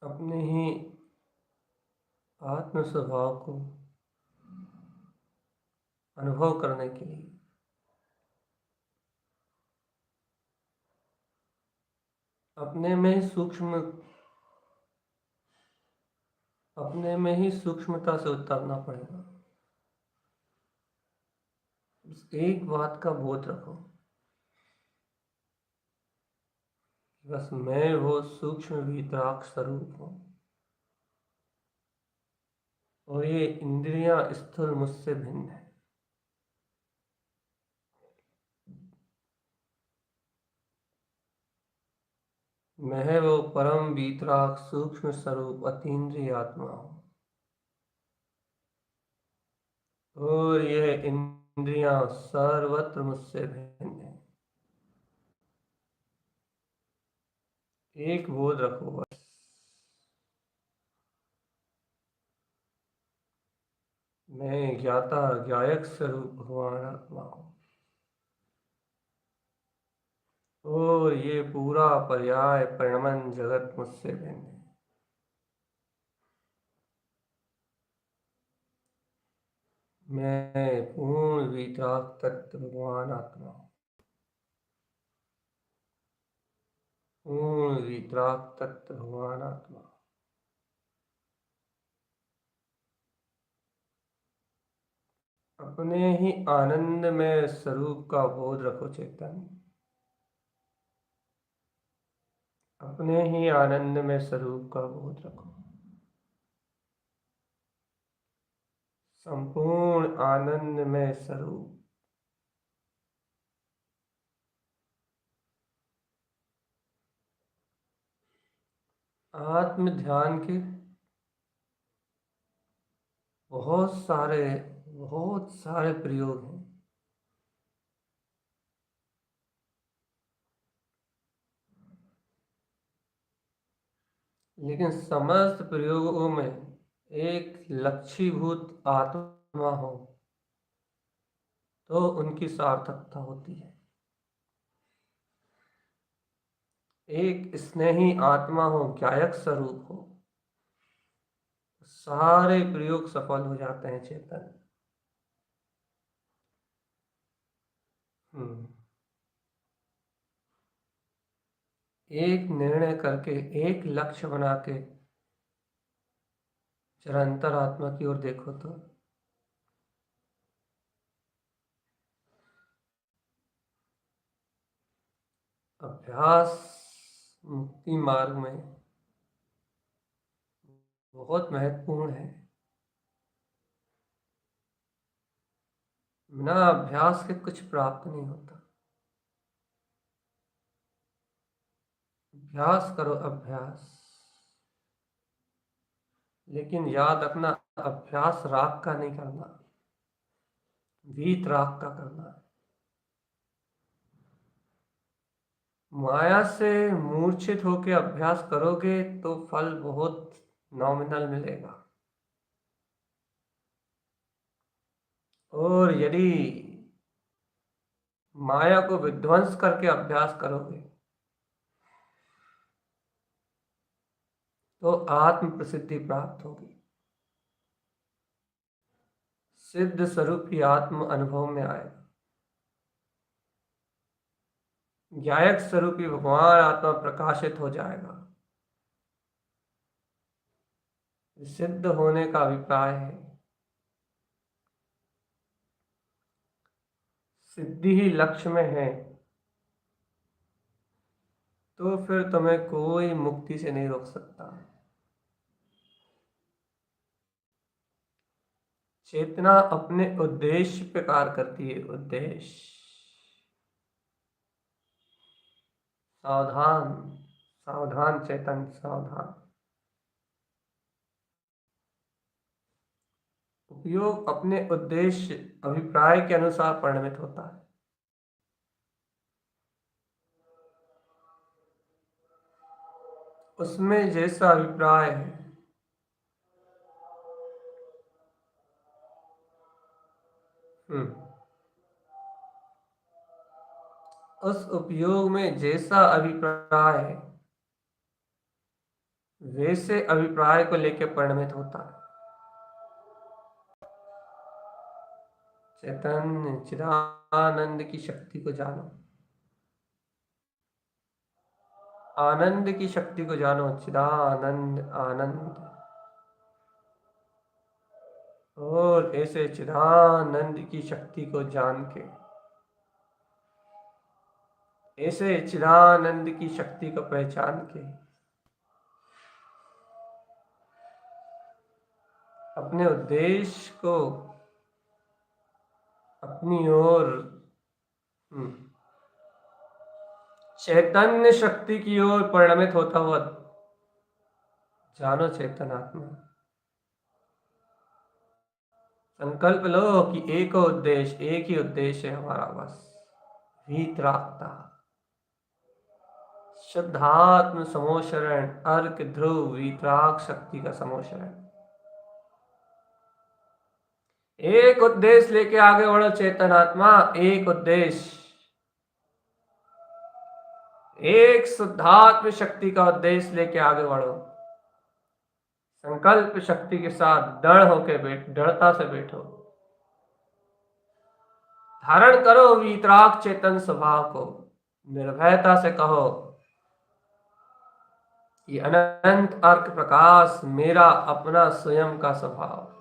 अपने ही आत्म स्वभाव को अनुभव करने के लिए अपने में ही सूक्ष्म अपने में ही सूक्ष्मता से उतरना पड़ेगा। बस एक बात का बोध रखो, बस मैं वो सूक्ष्म वीतराग स्वरूप हूँ और ये इंद्रियां स्थूल मुझसे भिन्न है। मैं वो परम वीतराग सूक्ष्म स्वरूप अतीन्द्रिय आत्मा हूँ और ये इंद्रियां सर्वत्र मुझसे भिन्न है। एक बोध रखो बस, मैं ज्ञाता ज्ञायक स्वरूप भगवान आत्मा हूँ और ये पूरा पर्याय परिणमन जगत मुझसे भिन्न है। मैं पूर्ण वितराग तत्व भगवान आत्मा हूँ, पूर्ण वितराग तत्व भगवान आत्मा। अपने ही आनंद में स्वरूप का बोध रखो चेतन, अपने ही आनंद में स्वरूप का बोध रखो। संपूर्ण आनंद में स्वरूप, आत्म ध्यान के बहुत सारे बहुत सारे प्रयोग हैं, लेकिन समस्त प्रयोगों में एक लक्ष्यीभूत आत्मा हो तो उनकी सार्थकता होती है। एक स्नेही आत्मा हो, ज्ञायक स्वरूप हो, सारे प्रयोग सफल हो जाते हैं चेतन। हम्म। एक निर्णय करके, एक लक्ष्य बना के जरा अंतरात्मा की ओर देखो तो अभ्यास मुक्ति मार्ग में बहुत महत्वपूर्ण है। बिना अभ्यास के कुछ प्राप्त नहीं होता। अभ्यास करो, अभ्यास, लेकिन याद रखना अभ्यास राग का नहीं करना, वीत राग का करना है। माया से मूर्छित होकर अभ्यास करोगे तो फल बहुत नॉमिनल मिलेगा, और यदि माया को विध्वंस करके अभ्यास करोगे तो आत्म प्रसिद्धि प्राप्त होगी, सिद्ध स्वरूप ही आत्म अनुभव में आएगा। ज्ञायक स्वरूपी भगवान आत्मा प्रकाशित हो जाएगा। सिद्ध होने का अभिप्राय है सिद्धि ही लक्ष्य में है तो फिर तुम्हें कोई मुक्ति से नहीं रोक सकता। चेतना अपने उद्देश्य पे कार्य करती है, उद्देश्य। सावधान, सावधान चेतन, सावधान। उपयोग अपने उद्देश्य अभिप्राय के अनुसार परिणमित होता है। उसमें जैसा अभिप्राय है, हम्म, उस उपयोग में जैसा अभिप्राय है वैसे अभिप्राय को लेकर परिणमित होता है। चैतन्य चिदानंद की शक्ति को जानो, आनंद की शक्ति को जानो, चिदानंद आनंद। और ऐसे चिदानंद की शक्ति को जान के, ऐसे चिदानंद की शक्ति को पहचान के अपने उद्देश्य को अपनी ओर चैतन्य शक्ति की ओर परिणमित होता हुआ जानो। चेतन आत्मा, संकल्प लो कि एक उद्देश्य, एक ही उद्देश्य है हमारा, बस वीतरागता, शुद्धात्म समोशरण, अर्क ध्रुव वीतराग शक्ति का समोशरण। एक उद्देश्य लेके आगे बढ़ो चेतन आत्मा, एक उद्देश्य, एक शुद्धात्म शक्ति का उद्देश्य लेके आगे बढ़ो। संकल्प शक्ति के साथ दृढ़ होके दृढ़ता से बैठो। धारण करो वीतराग चेतन स्वभाव को। निर्भयता से कहो कि अनंत अर्क प्रकाश मेरा अपना स्वयं का स्वभाव।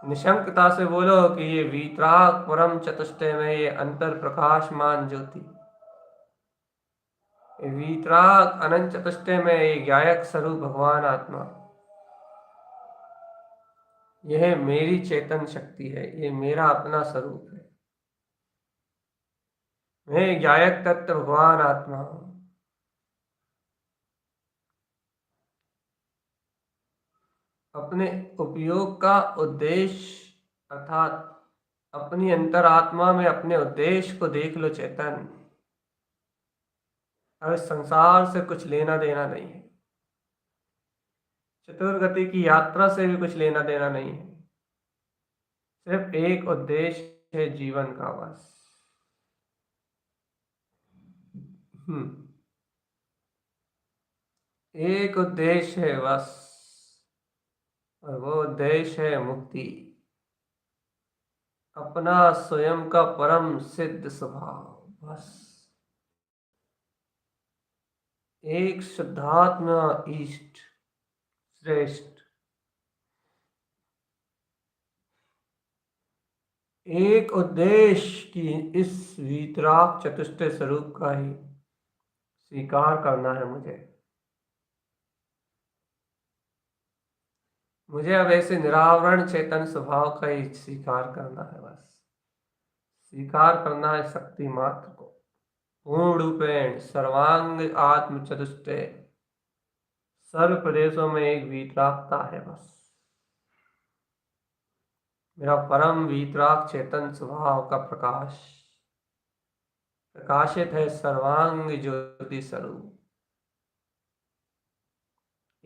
निशंकता से बोलो कि ये वीतराग परम चतुष्टय में ये अंतर प्रकाशमान ज्योति, वीतराग अनंत चतुष्टय में ये गायक स्वरूप भगवान आत्मा, यह मेरी चेतन शक्ति है, ये मेरा अपना स्वरूप है। मैं गायक तत्व भगवान आत्मा हूं। अपने उपयोग का उद्देश्य अर्थात अपनी अंतरात्मा में अपने उद्देश्य को देख लो चेतन। अब संसार से कुछ लेना देना नहीं है, चतुर्गति की यात्रा से भी कुछ लेना देना नहीं है, सिर्फ एक उद्देश्य है जीवन का, बस। एक उद्देश्य है बस, और वो उद्देश्य है मुक्ति, अपना स्वयं का परम सिद्ध स्वभाव, बस। एक शुद्धात्मा ईष्ट श्रेष्ठ, एक उद्देश्य की इस वीतराग चतुष्टय स्वरूप का ही स्वीकार करना है मुझे अब ऐसे निरावरण चेतन स्वभाव का ही स्वीकार करना है, बस। स्वीकार करना है शक्ति मात्र को, पूर्ण रूपेण सर्वांग आत्म चतुष्टय, सर्व प्रदेशों में एक वीतरागता है, बस। मेरा परम वीतराग चेतन स्वभाव का प्रकाश प्रकाशित है सर्वांग ज्योति स्वरूप।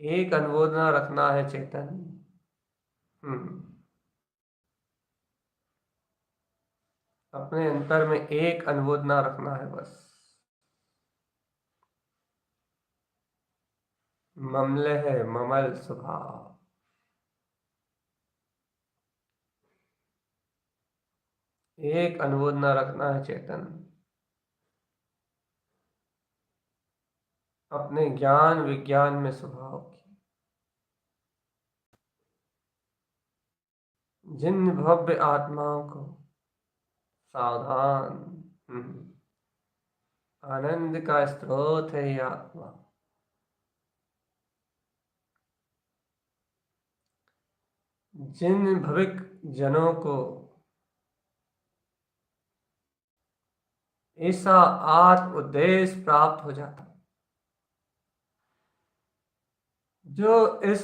एक अनुमोदना रखना है चेतन। अपने अंतर में एक अनुमोदना रखना है, बस। ममले है ममल स्वभाव, एक अनुमोदना रखना है चेतन। अपने ज्ञान विज्ञान में स्वभाव की, जिन भव्य आत्माओं को सावधान, आनंद का स्रोत है ये आत्मा, जिन भविक जनों को ऐसा आत्म उद्देश्य प्राप्त हो जाता, जो इस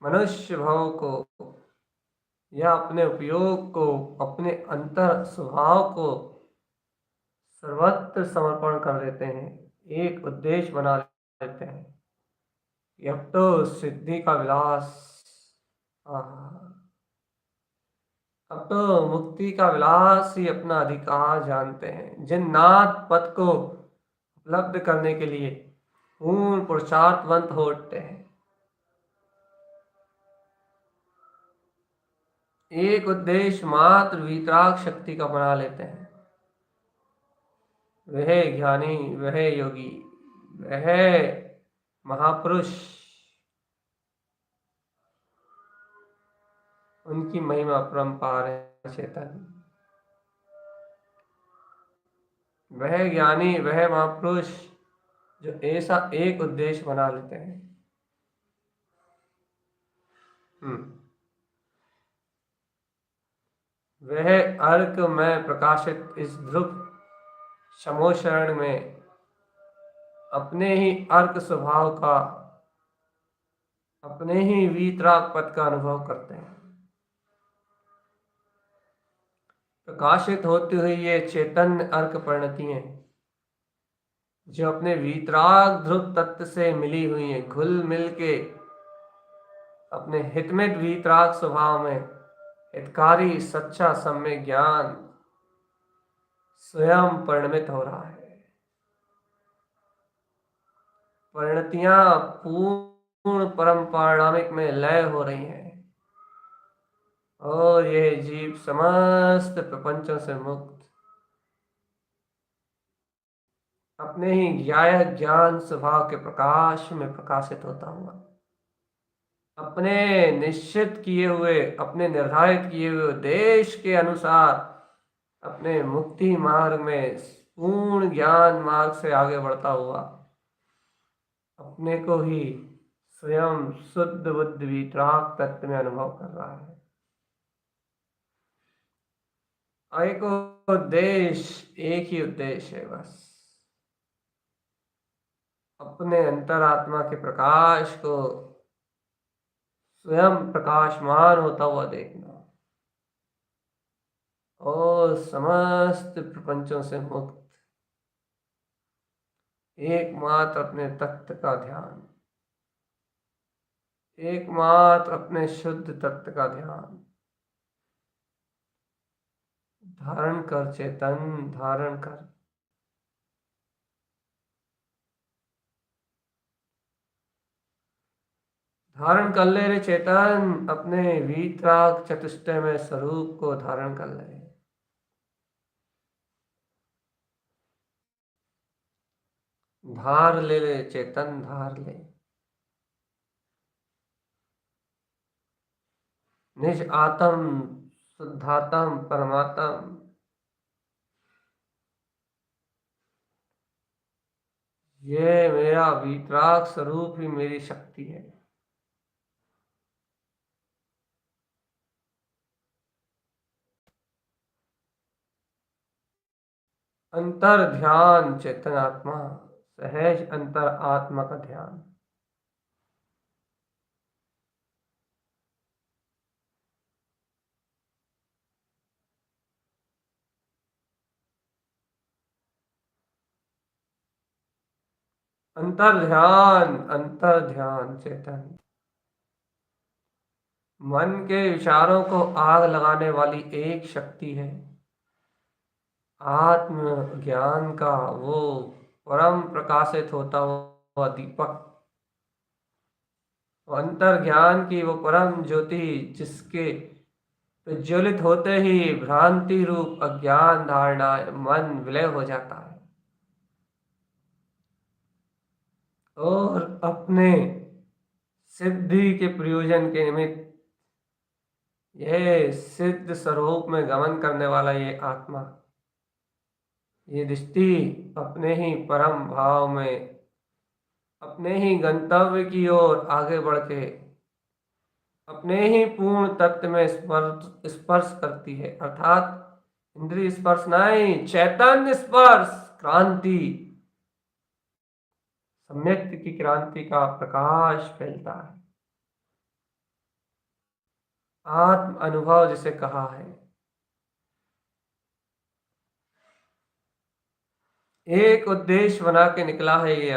मनुष्य भाव को या अपने उपयोग को, अपने अंतर स्वभाव को सर्वत्र समर्पण कर देते हैं, एक उद्देश्य बना लेते हैं। अब तो सिद्धि का विलास, अब तो मुक्ति का विलास ही अपना अधिकार जानते हैं। जिन नाथ पथ को उपलब्ध करने के लिए पूर्ण पुरुषार्थवंत हो उठते हैं। एक उद्देश्य मात्र वीतराग शक्ति का बना लेते हैं। वह ज्ञानी, वह योगी, वह महापुरुष, उनकी महिमा परंपार है चेतन। वह ज्ञानी, वह महापुरुष जो ऐसा एक उद्देश्य बना लेते हैं। वह अर्क में प्रकाशित इस ध्रुव समोशरण में अपने ही अर्क स्वभाव का, अपने ही वीतराग पद का अनुभव करते हैं। प्रकाशित होती हुई ये चैतन्य अर्क परिणतियां जो अपने वीतराग ध्रुव तत्व से मिली हुई हैं, घुल मिल के अपने हितमित वीतराग स्वभाव में हितकारी सच्चा सम्यक ज्ञान स्वयं परिणमित हो रहा है। परिणतियां पूर्ण परम पारणामिक में लय हो रही हैं और यह जीव समस्त प्रपंचों से मुक्त अपने ही ज्ञान स्वभाव के प्रकाश में प्रकाशित होता हुआ अपने निश्चित किए हुए, अपने निर्धारित किए हुए उद्देश्य के अनुसार अपने मुक्ति मार्ग में पूर्ण ज्ञान मार्ग से आगे बढ़ता हुआ अपने को ही स्वयं शुद्ध बुद्ध वीतराग तत्व में अनुभव कर रहा है। एक उद्देश्य, एक ही उद्देश्य है बस, अपने अंतरात्मा के प्रकाश को स्वयं प्रकाशमान होता हुआ देखना और समस्त प्रपंचों से मुक्त एकमात्र अपने तत्व का ध्यान, एकमात्र अपने शुद्ध तत्व का ध्यान धारण कर चेतन, धारण कर। धारण कर ले रे चेतन, अपने वीतराग चतुष्टय में स्वरूप को धारण कर ले। धार ले ले चेतन, धार ले। निज आत्म शुद्धात्म परमात्म, ये मेरा वीतराग स्वरूप ही मेरी शक्ति है। अंतर ध्यान चेतन आत्मा, सहज अंतर आत्मा का ध्यान। अंतर ध्यान चेतन। मन के विचारों को आग लगाने वाली एक शक्ति है आत्म ज्ञान का वो परम प्रकाशित होता हुआ दीपक, अंतर ज्ञान की वो परम ज्योति जिसके प्रज्वलित होते ही भ्रांति रूप अज्ञान धारणा मन विलय हो जाता है और अपने सिद्धि के प्रयोजन के निमित्त यह सिद्ध स्वरूप में गमन करने वाला ये आत्मा, ये दृष्टि अपने ही परम भाव में अपने ही गंतव्य की ओर आगे बढ़ के अपने ही पूर्ण तत्व में स्पर्श करती है, अर्थात इंद्रिय स्पर्श नहीं, चैतन्य स्पर्श, क्रांति, सम्यक की क्रांति का प्रकाश फैलता है। आत्म अनुभव जिसे कहा है, एक उद्देश्य बना के निकला है ये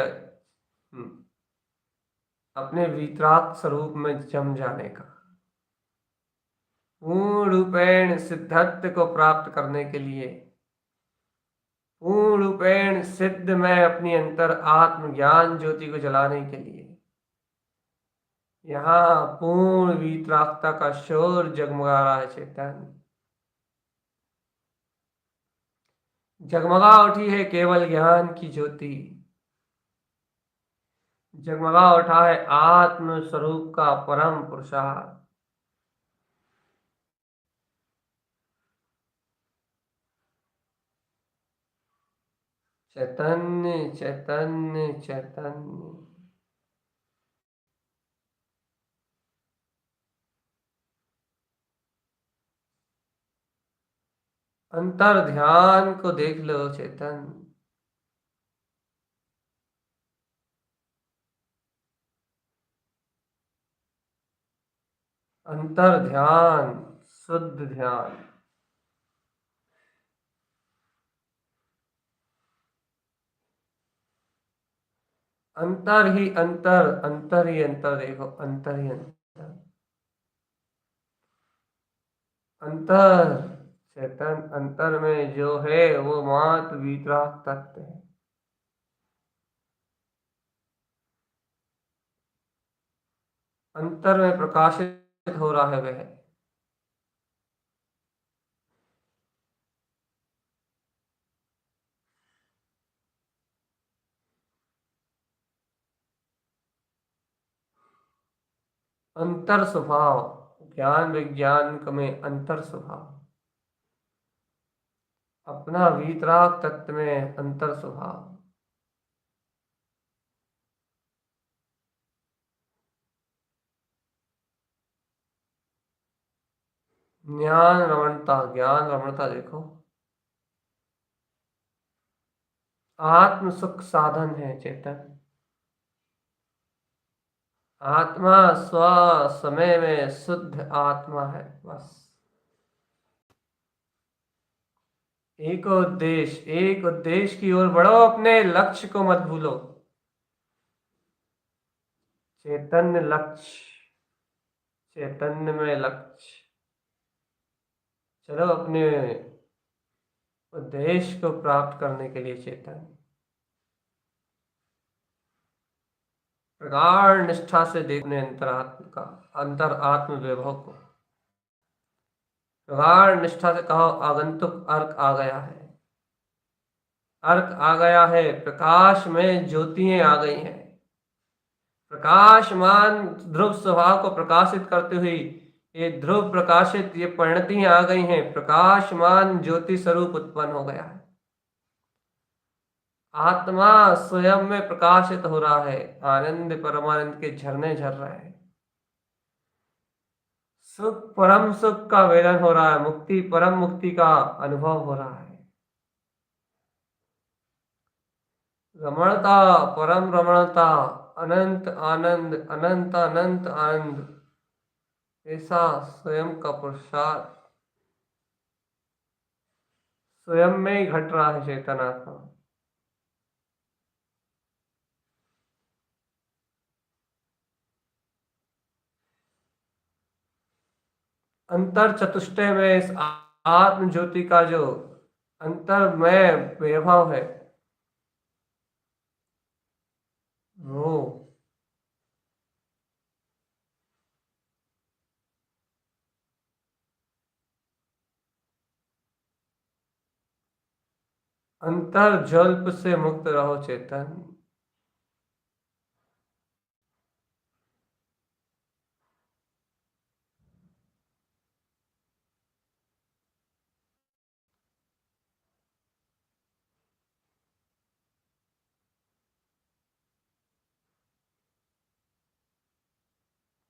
अपने वीतराग स्वरूप में जम जाने का, पूर्ण रूपेण सिद्धत्व को प्राप्त करने के लिए पूर्ण रूपेण सिद्ध मैं अपनी अंतर आत्मज्ञान ज्योति को जलाने के लिए यहाँ पूर्ण वीतरागता का शोर जगमगा रहा है चेतन। जगमगा उठी है केवल ज्ञान की ज्योति, जगमगा उठा है आत्म स्वरूप का परम पुरुषार्थ। चैतन्य चैतन्य चैतन्य। अंतर ध्यान को देख लो चेतन। अंतर ध्यान, शुद्ध ध्यान। अंतर ही अंतर, अंतर ही अंतर, देखो अंतर ही अंतर। अंतर चेतन, अंतर में जो है वो मात्र वीतराग तत्व है। अंतर में प्रकाशित हो रहा है वह। अंतर स्वभाव, ज्ञान विज्ञान में अंतर स्वभाव, अपना वीतराग तत्व में अंतर स्वभाव। ज्ञान रमणता देखो। आत्म सुख साधन है चेतन। आत्मा स्व समय में शुद्ध आत्मा है बस। एक उद्देश्य की ओर बढ़ो, अपने लक्ष्य को मत भूलो। चैतन्य लक्ष्य, चैतन्य में लक्ष्य। चलो अपने उद्देश्य को प्राप्त करने के लिए चेतन प्रगाढ़ निष्ठा से देखने अंतरात्म का, अंतर आत्म वैभव को प्रगाढ़ निष्ठा से कहो। आगंतुक अर्क आ गया है, अर्क आ गया है। प्रकाश में ज्योतियां आ गई हैं। प्रकाशमान ध्रुव स्वभाव को प्रकाशित करते हुए ये ध्रुव प्रकाशित ये परिणतियां आ गई हैं। प्रकाशमान ज्योति स्वरूप उत्पन्न हो गया है। आत्मा स्वयं में प्रकाशित हो रहा है। आनंद परमानंद के झरने झर रहे हैं। सुख परम सुख का वेदन हो रहा है। मुक्ति परम मुक्ति का अनुभव हो रहा है। रमणता परम रमणता, अनंत आनंद, अनंत अनंत आनंद, ऐसा स्वयं का पुरुषार्थ स्वयं में ही घट रहा है चेतनात्मा। अंतर चतुष्टय में इस आत्म ज्योति का जो अंतर में वैभव है वो अंतर जल्प से मुक्त रहो चेतन।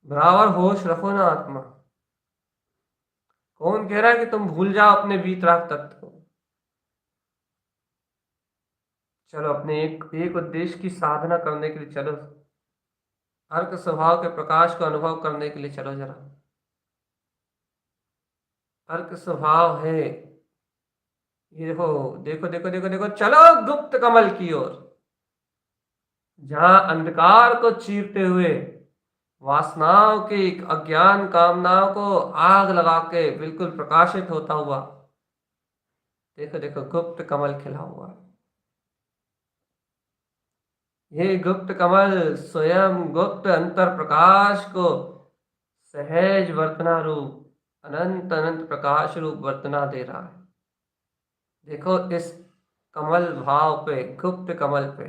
बराबर होश रखो ना आत्मा। कौन कह रहा है कि तुम भूल जाओ अपने वीतराग तत्व को। चलो अपने एक उद्देश्य की साधना करने के लिए चलो। अर्क स्वभाव के प्रकाश को अनुभव करने के लिए चलो जरा। अर्क स्वभाव है ये, देखो देखो देखो देखो देखो, चलो गुप्त कमल की ओर, जहां अंधकार को चीरते हुए वासनाओं की अज्ञान कामनाओं को आग लगा के बिल्कुल प्रकाशित होता हुआ देखो देखो गुप्त कमल खिला हुआ है। ये गुप्त कमल स्वयं गुप्त अंतर प्रकाश को सहज वर्तना रूप अनंत अनंत प्रकाश रूप वर्तना दे रहा है। देखो इस कमल भाव पे, गुप्त कमल पे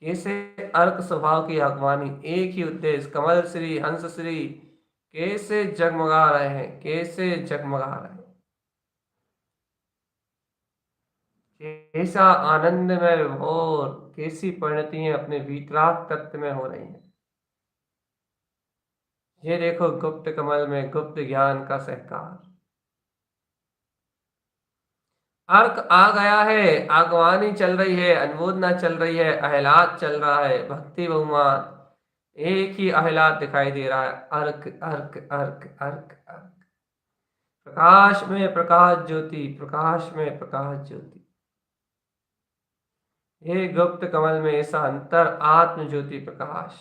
कैसे अर्क स्वभाव की अगवानी, एक ही उद्देश्य, कमल श्री हंस श्री कैसे जगमगा रहे हैं, कैसे जगमगा रहे हैं, कैसा आनंदमय विभोर, कैसी परिणतियां अपने वीतराग तत्व में हो रही हैं। ये देखो गुप्त कमल में गुप्त ज्ञान का सहकार, अर्क आ गया है, आगवानी चल रही है, अनुमोदना चल रही है, अहलाद चल रहा है, भक्ति बहुमान, एक ही अहलाद दिखाई दे रहा है, अर्क अर्क अर्क अर्क अर्क, प्रकाश में प्रकाश ज्योति, प्रकाश में प्रकाश ज्योति। हे गुप्त कमल में ऐसा अंतर आत्म ज्योति प्रकाश,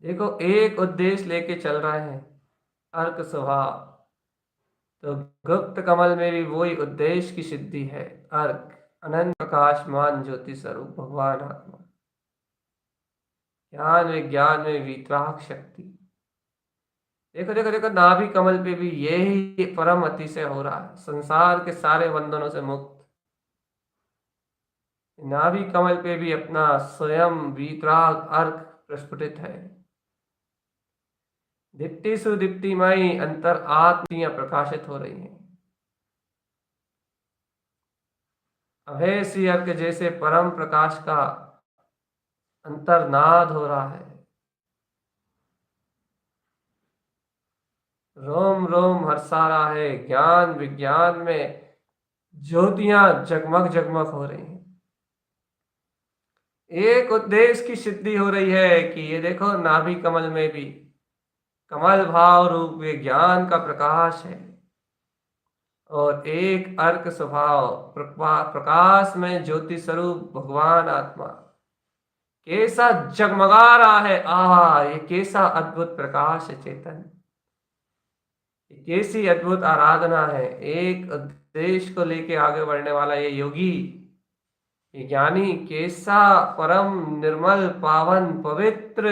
देखो एक उद्देश्य लेके चल रहे हैं, अर्क स्वभाव, तो गुप्त कमल में भी वही उद्देश्य की सिद्धि है, अर्क अनंत प्रकाशमान ज्योति स्वरूप भगवान आत्मा, ज्ञान विज्ञान में वितराग शक्ति। देखो देखो देखो नाभि कमल पे भी यही परम अतिशय हो रहा है, संसार के सारे बंधनों से मुक्त। नाभि कमल पे भी अपना स्वयं वीतराग अर्क प्रस्फुटित है, दीप्ति सुदीप्तिमयी अंतर आत्मियां प्रकाशित हो रही हैं, अभय सी अर्क जैसे परम प्रकाश का अंतर्नाद हो रहा है, रोम रोम हर्षा रहा है, ज्ञान विज्ञान में ज्योतियां जगमग जगमग हो रही हैं, एक उद्देश्य की सिद्धि हो रही है कि ये देखो नाभि कमल में भी कमल भाव रूप विज्ञान का प्रकाश है, और एक अर्क स्वभाव प्रकाश में ज्योति स्वरूप भगवान आत्मा कैसा जगमगा रहा है। ये कैसा अद्भुत प्रकाश है चेतन, कैसी अद्भुत आराधना है, एक उद्देश्य को लेके आगे बढ़ने वाला ये योगी, ये ज्ञानी कैसा परम निर्मल पावन पवित्र,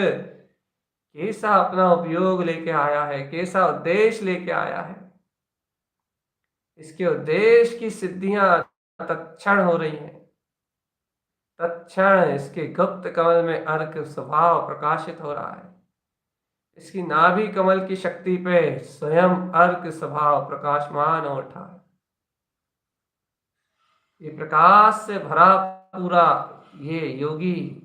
कैसा अपना उपयोग लेके आया है, कैसा उद्देश्य लेके आया है, इसके उद्देश्य की सिद्धियां तत्क्षण हो रही हैं, तत्क्षण इसके गुप्त कमल में अर्क स्वभाव प्रकाशित हो रहा है, इसकी नाभि कमल की शक्ति पे स्वयं अर्क स्वभाव प्रकाशमान हो उठा है, ये प्रकाश से भरा पूरा ये योगी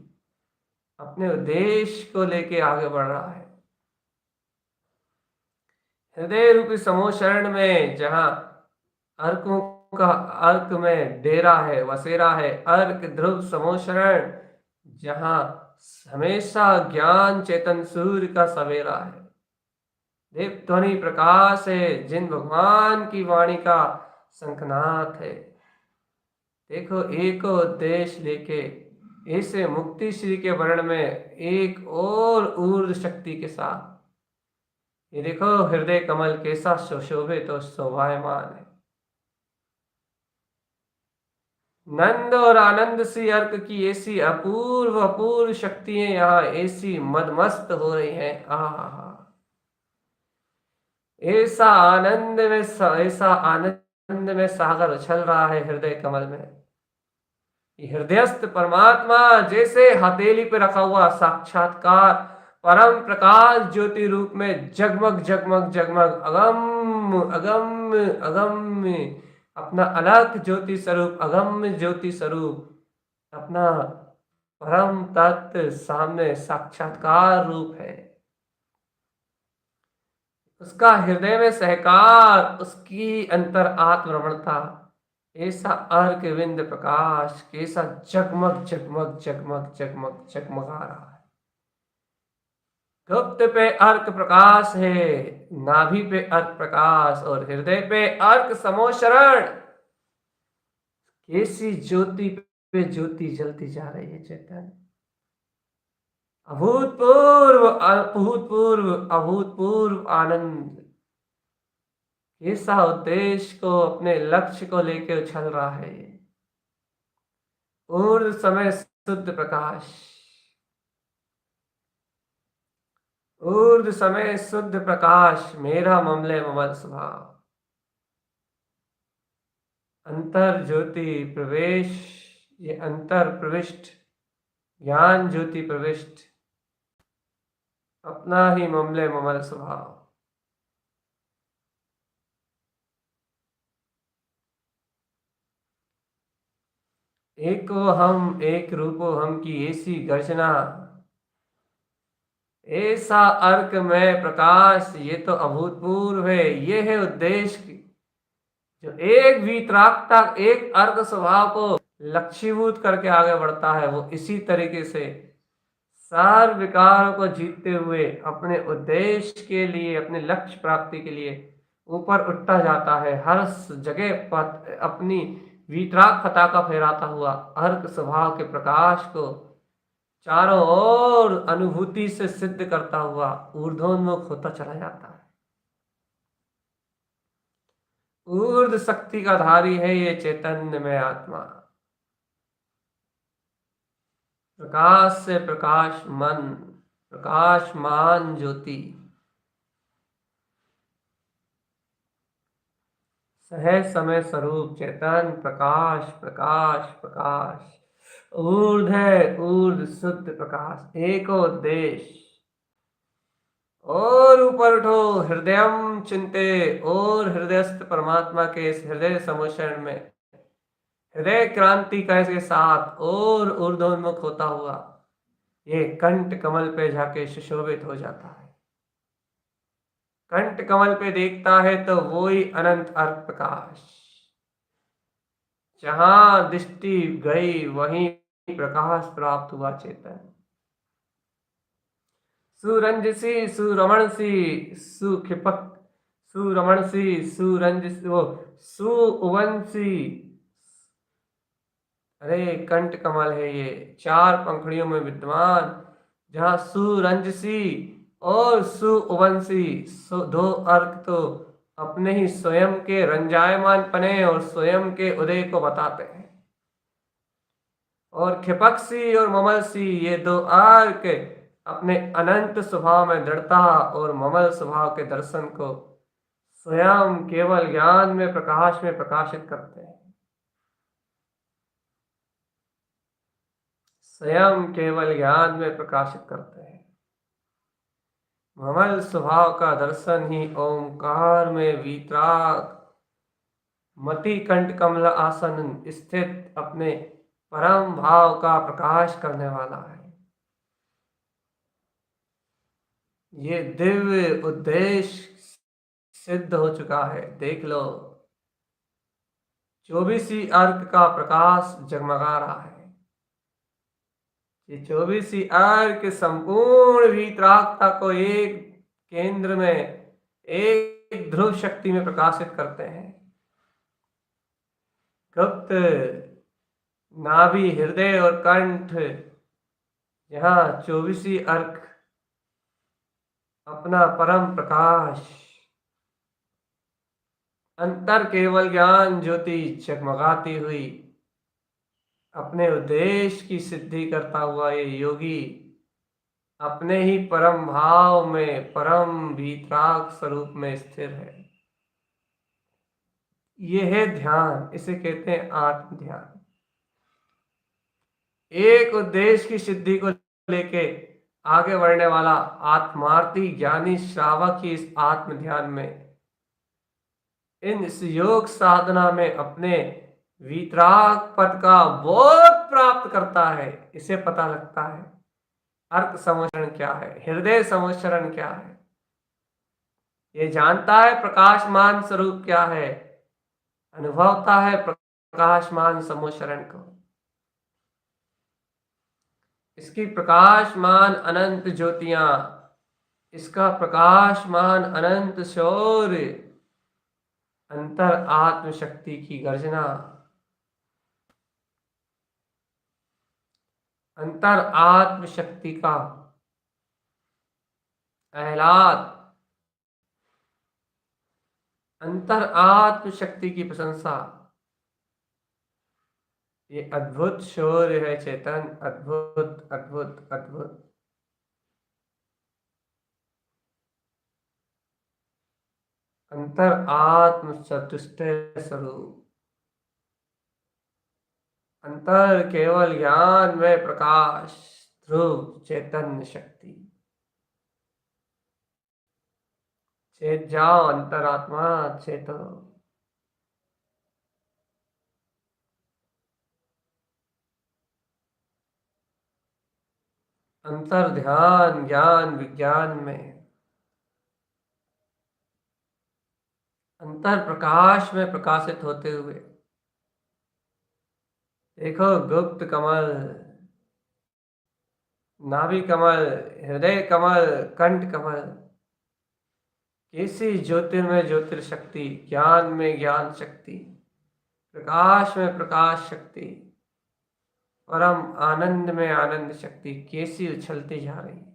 अपने उद्देश्य को लेके आगे बढ़ रहा है। हृदय रूपी समूह शरण में जहां अर्कों का अर्क में डेरा है, वसेरा है, अर्क ध्रुव समूह शरण जहां हमेशा ज्ञान चेतन सूर्य का सवेरा है, दीप ध्वनि प्रकाश है, जिन भगवान की वाणी का शंखनाद है। देखो एक उद्देश्य लेके ऐसे मुक्ति श्री के वर्ण में एक और ऊर्ध शक्ति के साथ, ये देखो हृदय कमल कैसा सुशोभित और शोभायमान है, नंद और आनंद सी अर्क की ऐसी अपूर्व अपूर्व शक्तियां यहाँ ऐसी मदमस्त हो रही हैं। ऐसा आनंद में ऐसा आनंद में सागर उछल रहा है हृदय कमल में, हृदयस्थ परमात्मा जैसे हथेली पे रखा हुआ साक्षात्कार परम प्रकाश ज्योति रूप में जगमग जगमग जगमग अगम अगम अगम अपना अलग ज्योति स्वरूप, अगम ज्योति स्वरूप अपना परम तत्व सामने साक्षात्कार रूप है, उसका हृदय में सहकार, उसकी अंतर आत्मरमणता, ऐसा अर्क विंद प्रकाश कैसा जगमग जगमग जगमग जगमग जगमगा रहा है। गुप्त पे अर्क प्रकाश है, नाभि पे अर्क प्रकाश और हृदय पे अर्क समोशरण, कैसी ज्योति पे ज्योति जलती जा रही है चेतन, अभूतपूर्व अभूतपूर्व अभूतपूर्व आनंद, ऐसा उद्देश्य को, अपने लक्ष्य को लेके उछल रहा है ये। ऊर्ध्व समय शुद्ध प्रकाश, ऊर्ध्व समय शुद्ध प्रकाश, मेरा ममले ममल स्वभाव। अंतर ज्योति प्रवेश, ये अंतर प्रविष्ट, ज्ञान ज्योति प्रविष्ट, अपना ही ममले ममल स्वभाव। एको हम एक रूपो हम की ऐसी गर्जना, ऐसा अर्क में प्रकाश, ये तो अभूतपूर्व है। ये है उद्देश्य की, जो एक वीतरागता, एक अर्क स्वभाव को लक्ष्यभूत करके आगे बढ़ता है, वो इसी तरीके से सार विकारों को जीतते हुए अपने उद्देश्य के लिए, अपने लक्ष्य प्राप्ति के लिए ऊपर उठता जाता है। हर जगह अपनी वीतराग पताका फहराता हुआ अर्क स्वभाव के प्रकाश को चारों ओर अनुभूति से सिद्ध करता हुआ ऊर्ध्वोन्मुख होता चला जाता है। ऊर्ध्व शक्ति का धारी है ये चैतन्य में आत्मा। प्रकाश से प्रकाश मन, प्रकाशमान ज्योति, सहज समय स्वरूप चेतन प्रकाश, प्रकाश प्रकाश, ऊर्ध है ऊर्ध शुद्ध प्रकाश, एको देश। और ऊपर उठो हृदयम चिंते, और हृदयस्थ परमात्मा के इस हृदय समुचरण में, हृदय क्रांति का इसके साथ और ऊर्ध्वोन्मुख होता हुआ ये कंठ कमल पे जाके सुशोभित हो जाता है। कंठ कमल पे देखता है तो वो ही अनंत अर्क प्रकाश, जहां दृष्टि गई वहीं प्रकाश प्राप्त हुआ चेतन। सुरंजसी सुरमणसी सुखिपक, सुरमणसी सुरंजसी, वो सुवंशी, अरे कंठ कमल है ये, चार पंखड़ियों में विद्यमान, जहां सुरंजसी और सुवंशी, दो अर्क तो अपने ही स्वयं के रंजायमान पने और स्वयं के उदय को बताते हैं। और खिपक्सी और ममलसी, ये दो अर्क अपने अनंत स्वभाव में दृढ़ता और ममल स्वभाव के दर्शन को स्वयं केवल ज्ञान में, प्रकाश में प्रकाशित करते हैं। स्वयं केवल ज्ञान में प्रकाशित करते हैं। ममल स्वभाव का दर्शन ही ओंकार में वीतराग मति कंठ कमल आसन स्थित अपने परम भाव का प्रकाश करने वाला है। ये दिव्य उद्देश्य सिद्ध हो चुका है। देख लो, 24 अर्क का प्रकाश जगमगा रहा है। ये 24 अर्क संपूर्ण वीतरागता को एक केंद्र में, एक ध्रुव शक्ति में प्रकाशित करते हैं। गुप्त नाभि, हृदय और कंठ, यहाँ 24 अर्क अपना परम प्रकाश, अंतर केवल ज्ञान ज्योति जगमगाती हुई अपने उद्देश्य की सिद्धि करता हुआ ये योगी अपने ही परम भाव में, परम वीतराग स्वरूप में स्थिर है। ये है ध्यान, इसे कहते हैं आत्म ध्यान। एक उद्देश्य की सिद्धि को लेके आगे बढ़ने वाला आत्मार्थी ज्ञानी श्रावक ही इस आत्म ध्यान में, इस योग साधना में अपने वीतराग पद का बोध प्राप्त करता है। इसे पता लगता है अर्क समुच्चरण क्या है, हृदय समुच्चरण क्या है। ये जानता है प्रकाशमान स्वरूप क्या है, अनुभवता है प्रकाशमान समुच्चरण को। इसकी प्रकाशमान अनंत ज्योतियां, इसका प्रकाशमान अनंत शौर्य, अंतर आत्म शक्ति की गर्जना, अंतर आत्म शक्ति का आह्लाद, अंतर आत्म शक्ति की प्रशंसा। ये अद्भुत शौर्य है चेतन, अद्भुत अद्भुत अद्भुत। अंतर आत्म चतुष्टय स्वरूप। अंतर केवल ज्ञान में प्रकाश, ध्रुव चैतन्य शक्ति। चेत जाओ अंतरात्मा, चेतो। अंतर ध्यान ज्ञान विज्ञान में। अंतर प्रकाश में प्रकाशित होते हुए। देखो गुप्त कमल, नाभि कमल, हृदय कमल, कंठ कमल। कैसी ज्योतिर्मय ज्योतिर्शक्ति, ज्ञान में ज्ञान शक्ति, प्रकाश में प्रकाश शक्ति, परम आनंद में आनंद शक्ति कैसी उछलती जा रही है।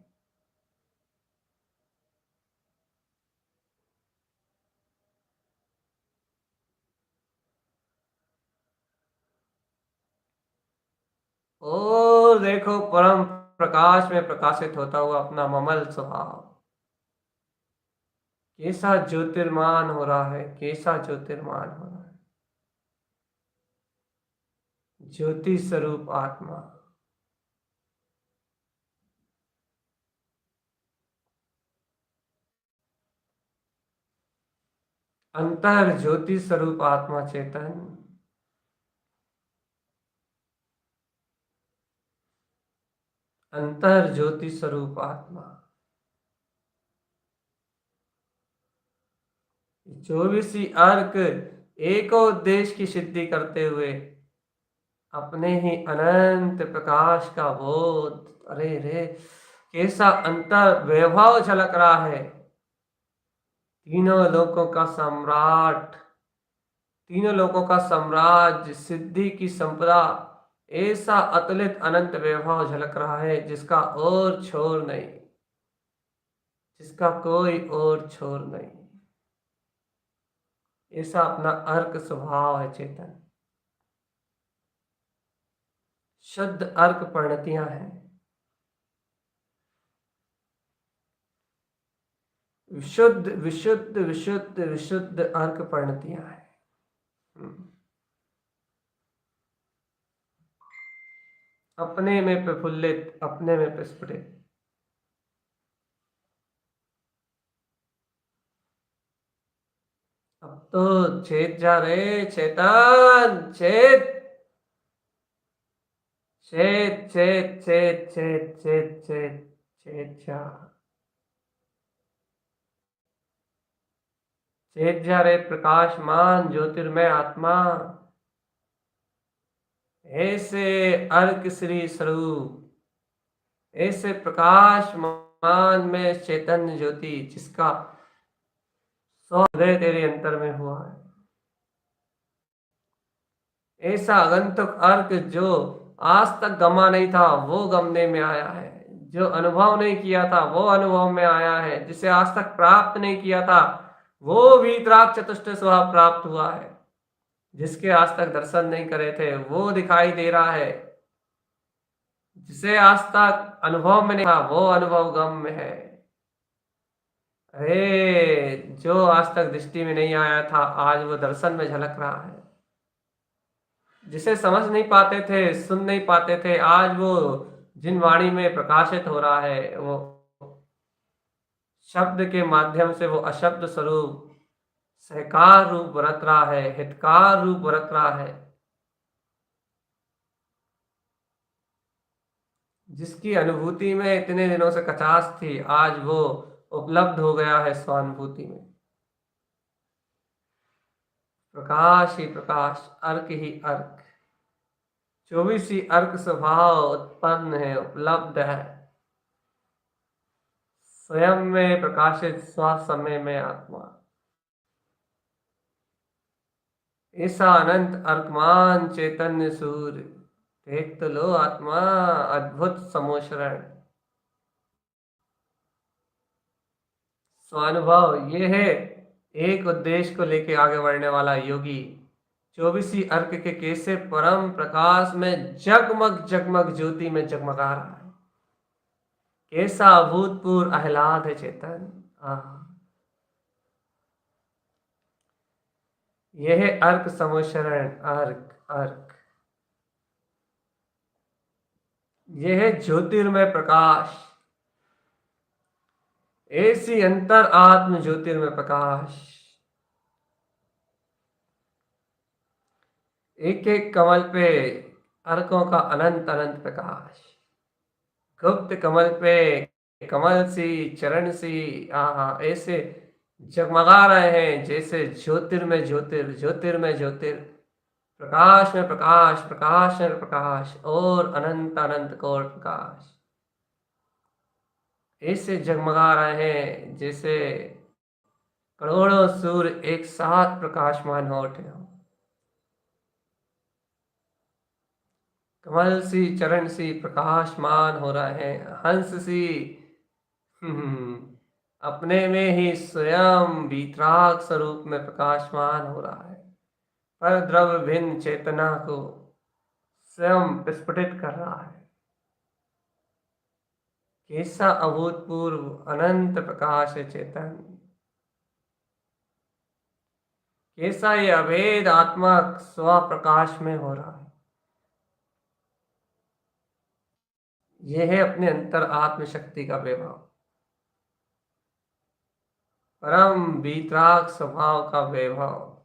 और देखो परम प्रकाश में प्रकाशित होता हुआ अपना ममल स्वभाव कैसा ज्योतिर्मान हो रहा है, कैसा ज्योतिर्मान हो रहा है। ज्योति स्वरूप आत्मा। अंतर ज्योति स्वरूप आत्मा चेतन। अंतर ज्योति स्वरूप आत्मा। 24 अर्क एक उद्देश्य की सिद्धि करते हुए अपने ही अनंत प्रकाश का बोध। अरे रे, कैसा अंतर वैभव झलक रहा है। तीनों लोकों का सम्राट, तीनों लोकों का साम्राज्य, सिद्धि की संपदा, ऐसा अतुलित अनंत वैभव झलक रहा है जिसका और छोर नहीं, जिसका कोई और छोर नहीं। ऐसा अपना अर्क स्वभाव है चेतन। शुद्ध अर्क परिणतियां हैं। विशुद्ध विशुद्ध विशुद्ध विशुद्ध अर्क परिणतियां हैं। अपने में प्रफुल्लित, अपने में प्रस्फुटित। अब तो चेत जा रहे चेतन, चेत चेत चेत चेत चेत चेत चेत चेत जा, चेत जा रे प्रकाशमान ज्योतिर्मय आत्मा। ऐसे अर्क श्री स्वरूप, ऐसे प्रकाशमान में चैतन्य ज्योति जिसका हृदय तेरे अंतर में हुआ है। ऐसा आगंतुक अर्क जो आज तक गमा नहीं था वो गमने में आया है, जो अनुभव नहीं किया था वो अनुभव में आया है, जिसे आज तक प्राप्त नहीं किया था वो वीतराग चतुष्ट स्वभाव प्राप्त हुआ है, जिसके आज तक दर्शन नहीं करे थे वो दिखाई दे रहा है, जिसे आज तक अनुभव में नहीं था वो अनुभव गम में है। अरे जो आज तक दृष्टि में नहीं आया था आज वो दर्शन में झलक रहा है। जिसे समझ नहीं पाते थे, सुन नहीं पाते थे, आज वो जिन वाणी में प्रकाशित हो रहा है वो शब्द के माध्यम से वो अशब्द स्वरूप सहकार रूप बरत रहा है, हितकार रूप बरत रहा है। जिसकी अनुभूति में इतने दिनों से कचास थी आज वो उपलब्ध हो गया है स्वानुभूति में। प्रकाश ही प्रकाश, अर्क ही अर्क, 24 ही अर्क स्वभाव उत्पन्न है, उपलब्ध है स्वयं में प्रकाशित स्व समय में आत्मा। ऐसा अनंत अर्कमान चैतन्य सूर्य देख तो लो आत्मा, अद्भुत समोशरण स्वानुभव ये है एक उद्देश्य को लेके आगे बढ़ने वाला योगी 24 अर्क के कैसे परम प्रकाश में जगमग जगमग ज्योति में जगमगा रहा है। कैसा अभूतपूर्व आह्लाद है चेतन। यह अर्क समुशरण अर्क अर्क, यह ज्योतिर्मय प्रकाश, ऐसी अंतर आत्म ज्योतिर्मय प्रकाश। एक एक कमल पे अर्कों का अनंत अनंत प्रकाश, गुप्त कमल पे कमल सी चरण सी ऐसे जगमगा रहे हैं जैसे ज्योतिर्मय ज्योतिर ज्योतिर्मय ज्योतिर, प्रकाश में प्रकाश, प्रकाश में प्रकाश और अनंत अनंत कोट प्रकाश। ऐसे जगमगा रहे हैं जैसे करोड़ों सूर्य एक साथ प्रकाशमान हो उठे हो। कमल सी चरण सी प्रकाशमान हो रहे हैं, हंस सी अपने में ही स्वयं वीतराग स्वरूप में प्रकाशमान हो रहा है, पर द्रव्य भिन्न चेतना को स्वयं विस्फुटित कर रहा है। कैसा अभूतपूर्व अनंत प्रकाश है चेतन, कैसा ये अभेद आत्मा स्व प्रकाश में हो रहा है। यह है अपने अंतर आत्म शक्ति का वैभव, परम वीतराग स्वभाव का वैभव।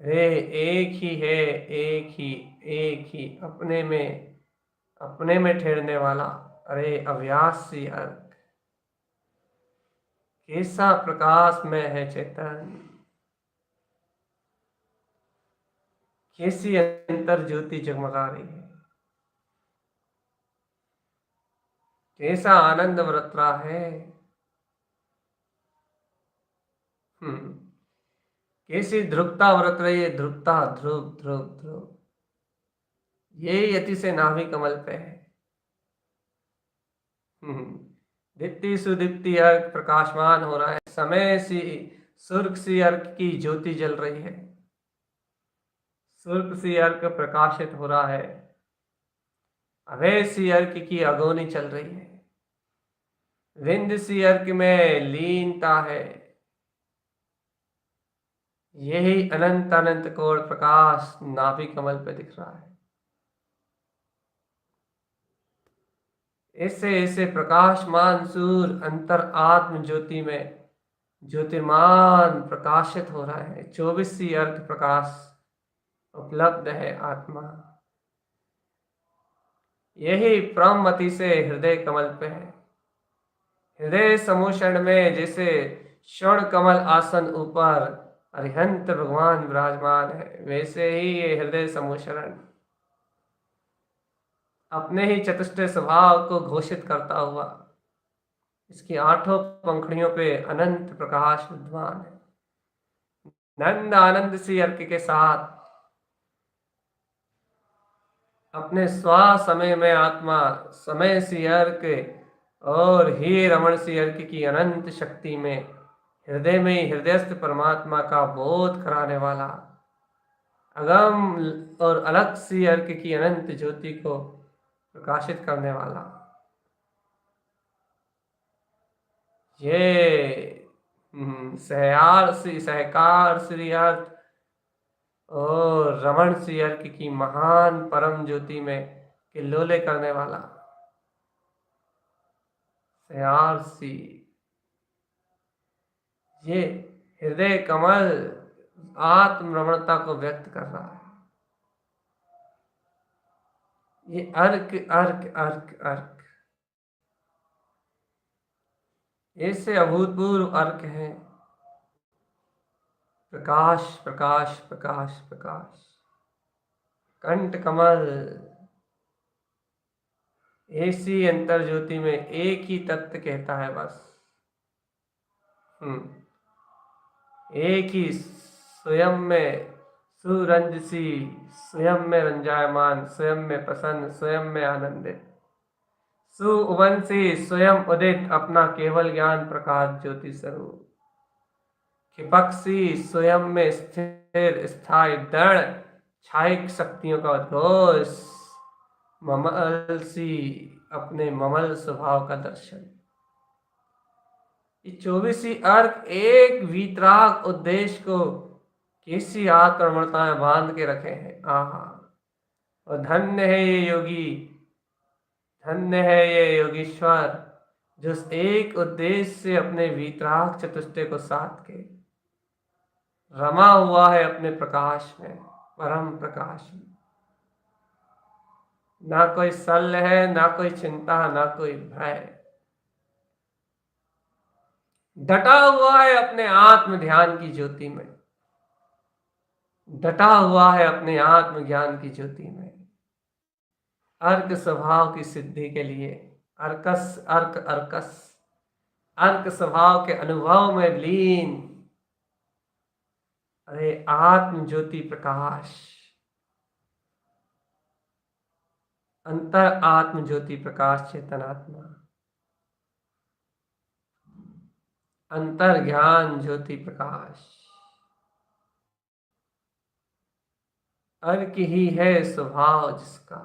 रे एक ही है, एक ही अपने में ठहरने वाला। अरे अव्यासी अर्क, कैसा प्रकाश में है चेतन, कैसी अंतर ज्योति जगमगा रही है, कैसा आनंद बरत रहा है। कैसी ध्रुवता बरत रही है, ध्रुवता ध्रुव ध्रुव ध्रुव। यही यति से नाभि कमल पे है। दीप्ति सुदीप्ति अर्क प्रकाशमान हो रहा है, समय सी सुर्ख सी अर्क की ज्योति जल रही है, सुर्ख सी अर्क प्रकाशित हो रहा है, अभय सी अर्क की अगोनी चल रही है, विंद सी अर्क में लीनता है। यही अनंत अनंत कोण प्रकाश नाभि कमल पे दिख रहा है। ऐसे ऐसे प्रकाशमान सूर्य अंतर आत्म ज्योति में ज्योतिर्मान प्रकाशित हो रहा है। 24 अर्थ प्रकाश उपलब्ध है आत्मा। यही परममति से हृदय कमल पे है। हृदय समोषण में जैसे स्वर्ण कमल आसन ऊपर अरिहंत भगवान विराजमान है, वैसे ही ये हृदय समोषण अपने ही चतुष्टय स्वभाव को घोषित करता हुआ इसकी 8 पंखुड़ियों पे अनंत प्रकाश विद्वान है। नंद आनंद सी अर्क के साथ अपने स्व समय में आत्मा समय सी अर्क और ही रमण सी अर्क की अनंत शक्ति में हृदय में ही हृदयस्थ परमात्मा का बोध कराने वाला अगम और अलग सी अर्क की अनंत ज्योति को प्रकाशित करने वाला ये सहकार श्री अर्थ और रमण श्री अर्क की महान परम ज्योति में किल्लोले करने वाला सयार सी ये हृदय कमल आत्म रमणता को व्यक्त कर रहा है। ये अर्क अर्क अर्क अर्क ऐसे अभूतपूर्व अर्क हैं। प्रकाश प्रकाश प्रकाश प्रकाश कंठ कमल ऐसी अंतर ज्योति में एक ही तत्व कहता है बस। एक ही स्वयं में सुरंज सी, स्वयं में रंजायमान, स्वयं में प्रसन्न, स्वयं में आनंदित, सुवंशी स्वयं उदित अपना केवल ज्ञान प्रकाश ज्योति स्वरूप। क्षिपक्षी स्वयं में स्थिर स्थायी दृढ़ क्षायिक शक्तियों का उद्घोष, ममलसी अपने ममल स्वभाव का दर्शन। ये 24 अर्क एक वीतराग उद्देश्य को किसी आत्मर्मणता में बांध के रखे हैं। आहा, और धन्य है ये योगी, धन्य है ये योगीश्वर जो उस एक उद्देश्य से अपने वीतराग चतुष्टय को साध के रमा हुआ है अपने प्रकाश में, परम प्रकाश में। ना कोई शल्य है, ना कोई चिंता, ना कोई भय। डटा हुआ है अपने आत्म ध्यान की ज्योति में, डटा हुआ है अपने आत्म ज्ञान की ज्योति में। अर्क स्वभाव की सिद्धि के लिए अर्कस अर्क अर्कस अर्क स्वभाव के अनुभव में लीन। अरे आत्म ज्योति प्रकाश, अंतर आत्म ज्योति प्रकाश चेतनात्मा, अंतर ज्ञान ज्योति प्रकाश। अर्क ही है स्वभाव जिसका,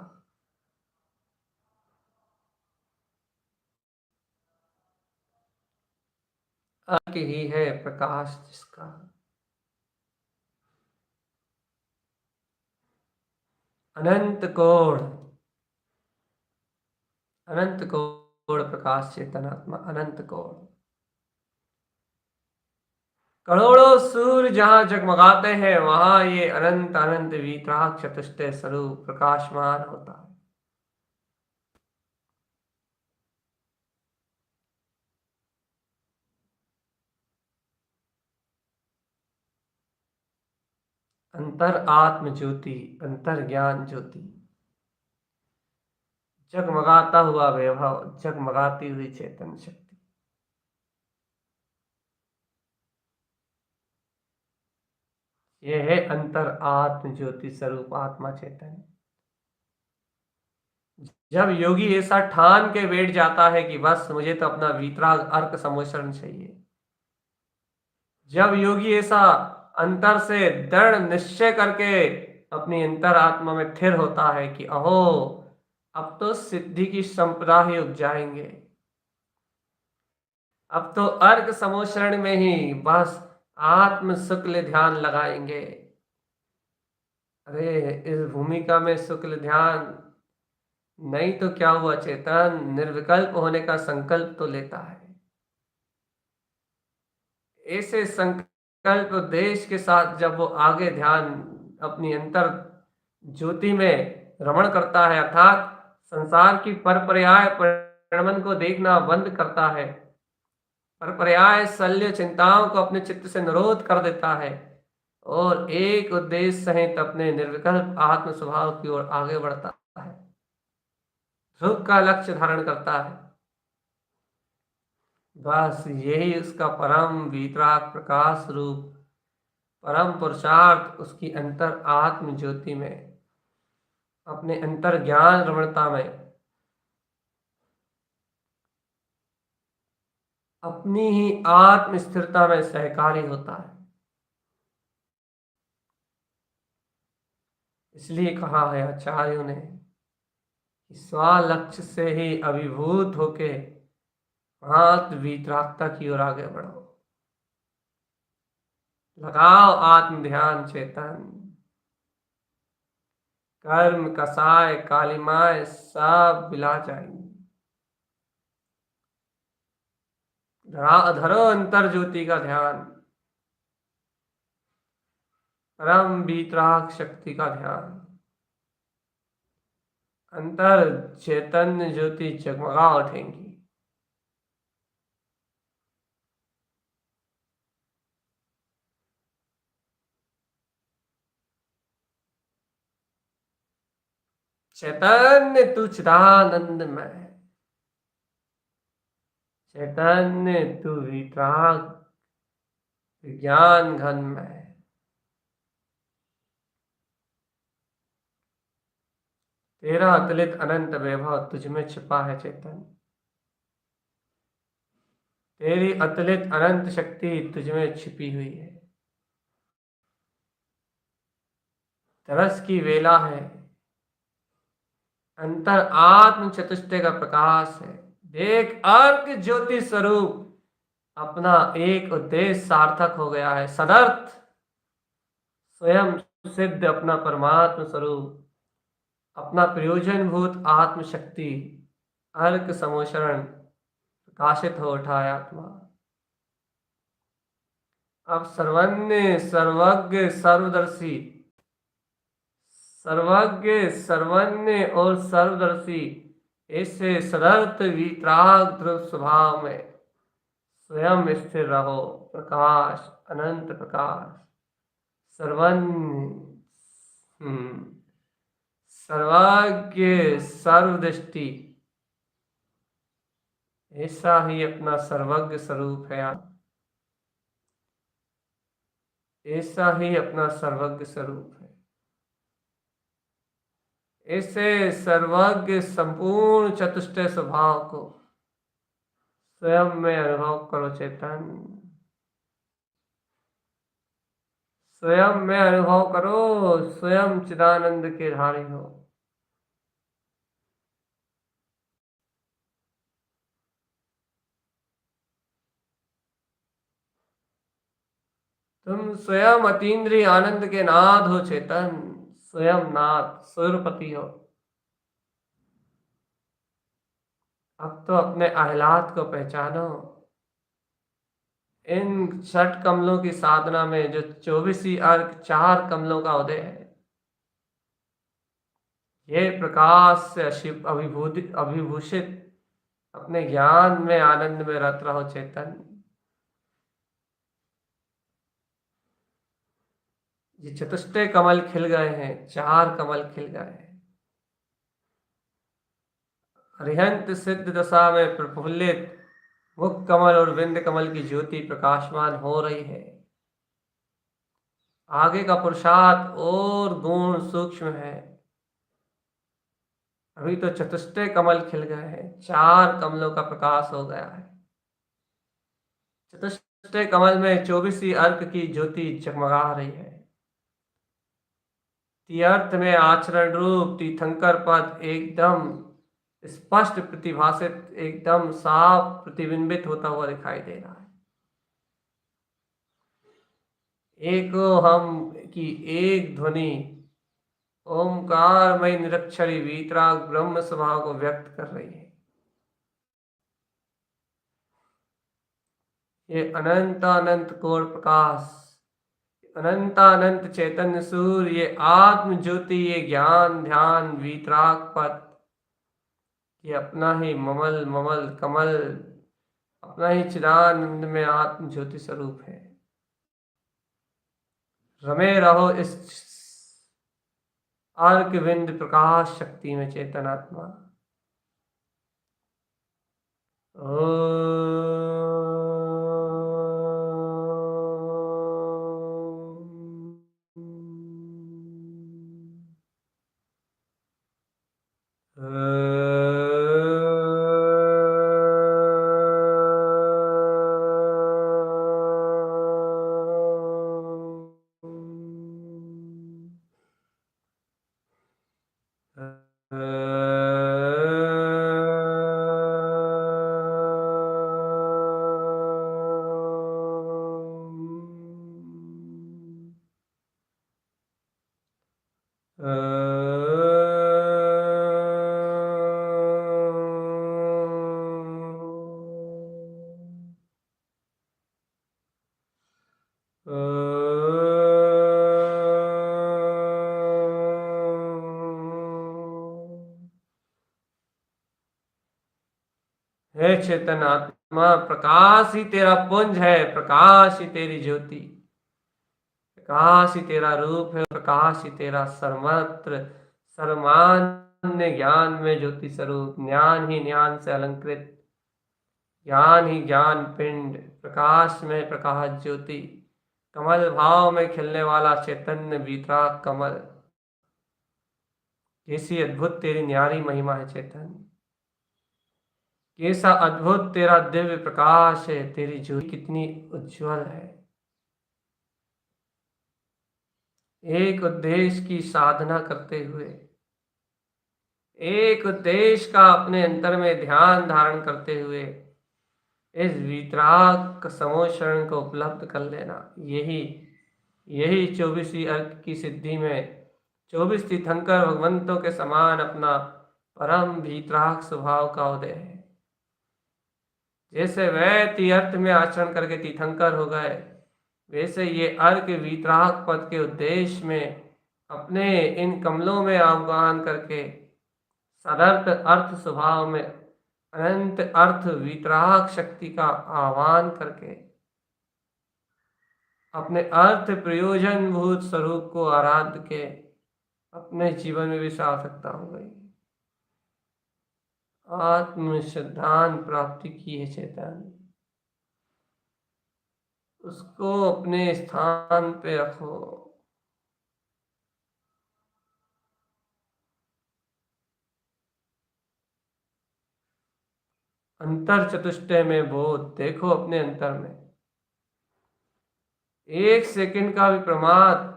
अर्क ही है प्रकाश जिसका। अनंत कोण, अनंत कोण प्रकाश चेतनात्मा, अनंत कोण। करोड़ों सूर्य जहां जगमगाते हैं वहां ये अनंत अनंत वीतराग चतुष्टय स्वरूप प्रकाशमान होता है। अंतर आत्म ज्योति, अंतर ज्ञान ज्योति, जगमगाता हुआ वैभव, जगमगाती हुई चेतन शक्ति। यह है अंतर आत्म ज्योति स्वरूप आत्मा चेतन। जब योगी ऐसा ठान के बैठ जाता है कि बस मुझे तो अपना वीतराग अर्क सम्मिश्रण चाहिए, जब योगी ऐसा अंतर से दृढ़ निश्चय करके अपनी अंतर आत्मा में स्थिर होता है कि अहो अब तो सिद्धि की संपदा ही उग जाएंगे, अब तो अर्क सम्मिश्रण में ही बस आत्म शुक्ल ध्यान लगाएंगे। अरे इस भूमिका में शुक्ल ध्यान नहीं तो क्या हुआ, चेतन निर्विकल्प होने का संकल्प तो लेता है। ऐसे संकल्प उद्देश्य के साथ जब वो आगे ध्यान अपनी अंतर ज्योति में रमण करता है, अर्थात संसार की परपर्याय परिणमन को देखना बंद करता है, परपर्याय शल्य चिंताओं को अपने चित्त से निरोध कर देता है और एक उद्देश्य सहित अपने निर्विकल्प आत्म स्वभाव की ओर आगे बढ़ता है, ध्रुव का लक्ष्य धारण करता है, बस यही उसका परम वीतराग प्रकाश रूप परम पुरुषार्थ उसकी अंतर आत्म ज्योति में, अपने अंतर ज्ञान रमणता में, अपनी ही आत्म स्थिरता में सहकारी होता है। इसलिए कहा है आचार्यों ने स्वलक्ष्य से ही अभिभूत होके आत्म वीतरागता की ओर आगे बढ़ो, लगाओ आत्म ध्यान चेतन, कर्म कसाय कालिमाय सब बिला जाएंगे। धरो अंतर ज्योति का ध्यान, परम वीतराग शक्ति का ध्यान, अंतर चैतन्य ज्योति जगमगा उठेंगी। चैतन्य तू चिदानंद में, चैतन्य तू वीतराग विज्ञान घन में, तेरा अतुलित अनंत वैभव तुझ में छिपा है चेतन, तेरी अतुलित अनंत शक्ति तुझमें छिपी हुई है। तरस की वेला है, अंतर आत्म चतुष्टय का प्रकाश है। देख अर्क ज्योति स्वरूप अपना एक उद्देश्य सार्थक हो गया है। सदर्थ स्वयं सिद्ध अपना परमात्म स्वरूप, अपना प्रयोजनभूत आत्म शक्ति अर्क समोषण प्रकाशित हो उठा है आत्मा। अब सर्वज्ञ सर्वज्ञ सर्वदर्शी, सर्वज्ञ सर्वज्ञ और सर्वदर्शी ऐसे सदर्थ वितराग ध्रुव स्वभाव में स्वयं स्थिर रहो। प्रकाश अनंत प्रकाश सर्वज्ञ, सर्वज्ञ सर्वदृष्टि, ऐसा ही अपना सर्वज्ञ स्वरूप है आप, ऐसा ही अपना सर्वज्ञ स्वरूप है। ऐसे सर्वज्ञ संपूर्ण चतुष्टय स्वभाव को स्वयं में अनुभव करो चेतन, स्वयं में अनुभव करो। स्वयं चिदानंद के धारी हो। तुम स्वयं अतीन्द्रिय आनंद के नाद हो चेतन, स्वयं नाद सुरपति हो। अब तो अपने आह्लाद को पहचानो। इन 6 कमलों की साधना में जो 24 अर्क 4 कमलों का उदय है, ये प्रकाश से अभिभूषित अपने ज्ञान में आनंद में रत रहो चेतन। ये चतुष्टय कमल खिल गए हैं, 4 कमल खिल गए हैं। अरिहंत सिद्ध दशा में प्रफुल्लित मुख कमल और विंद कमल की ज्योति प्रकाशमान हो रही है। आगे का पुरुषार्थ और गुण सूक्ष्म है। अभी तो चतुष्टय कमल खिल गए हैं, 4 कमलों का प्रकाश हो गया है। चतुष्टय कमल में 24 अर्क की ज्योति चमका रही है। तीर्थ में आचरण रूप तीर्थंकर पद एकदम स्पष्ट प्रतिभासित, एकदम साफ प्रतिबिंबित होता हुआ दिखाई दे रहा है। एक हम की एक ध्वनि ओमकारमय निरक्षरी वीतराग ब्रह्म स्वभाव को व्यक्त कर रही है। ये अनंत अनंत कोण प्रकाश, अनंत अनंत चैतन्य सूर्य, ये आत्म ज्योति, ये ज्ञान ध्यान वीतराग पद, ये अपना ही ममल ममल कमल, अपना ही चिदानंद में आत्म ज्योति स्वरूप है। रमे रहो इस अर्क विंद प्रकाश शक्ति में चेतनात्मा। हे चेतन आत्मा, प्रकाश ही तेरा पुंज है, प्रकाश ही तेरी ज्योति, प्रकाश ही तेरा रूप है, प्रकाश ही तेरा सर्वत्र सर्वमान्य ज्ञान में ज्योति स्वरूप, ज्ञान ही ज्ञान से अलंकृत, ज्ञान ही ज्ञान पिंड, प्रकाश में प्रकाश ज्योति, कमल भाव में खिलने वाला चैतन्य वीतराग कमल। कैसी अद्भुत तेरी न्यारी महिमा है चेतन। कैसा अद्भुत तेरा दिव्य प्रकाश है, तेरी ज्योति कितनी उज्जवल है। एक उद्देश्य की साधना करते हुए, एक उद्देश्य का अपने अंतर में ध्यान धारण करते हुए इस वीतराग समोशरण को उपलब्ध कर लेना, यही यही 24वीं अर्क की सिद्धि में 24 तीर्थंकर भगवंतों के समान अपना परम वीतराग स्वभाव का उदय है। जैसे वह तीर्थ में आचरण करके तीर्थंकर हो गए, वैसे ये अर्क वीतराग पद के उद्देश्य में अपने इन कमलों में आह्वान करके सदर्थ अर्थ स्वभाव में अनंत अर्थ वीतराग शक्ति का आह्वान करके अपने अर्थ प्रयोजन भूत स्वरूप को आराध्य के अपने जीवन में भी सार्थकता हो गई। आत्म सिद्धांत प्राप्ति की है चेतन, उसको अपने स्थान पे रखो। अंतर चतुष्टय में बोध, देखो अपने अंतर में एक सेकंड का भी प्रमाद